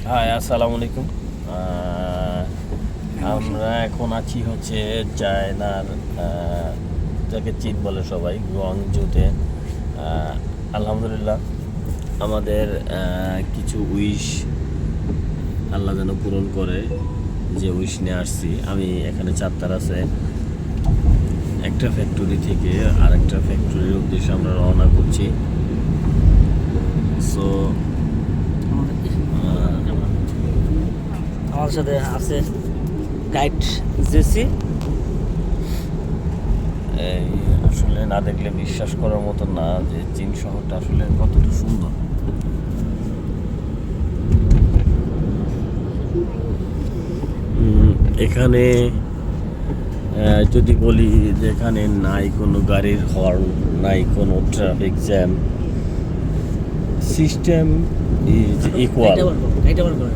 High, আসসালামু আলাইকুম। আহ, আমরা এখন আছি হচ্ছে চায়নার, যাকে চীন বলে সবাই, গুয়াংজুতে। আলহামদুলিল্লাহ, আমাদের কিছু উইশ আল্লাহ যেন পূরণ করে, যে উইশ নিয়ে আসছি। আমি এখানে চারটার আছে একটা ফ্যাক্টরি থেকে আরেকটা ফ্যাক্টরির উদ্দেশ্যে আমরা রওনা করছি। সো আমাদের সাথে আছে গাইড জেসি। এই আসলে না দেখলে বিশ্বাস করার মতো না যে চীন শহরটা আসলে কতটা সুন্দর। এখানে যদি বলি যে এখানে নাই কোনো গাড়ির হর্ন, নাই কোনো traffic jam, system is equal. Guide আবার করে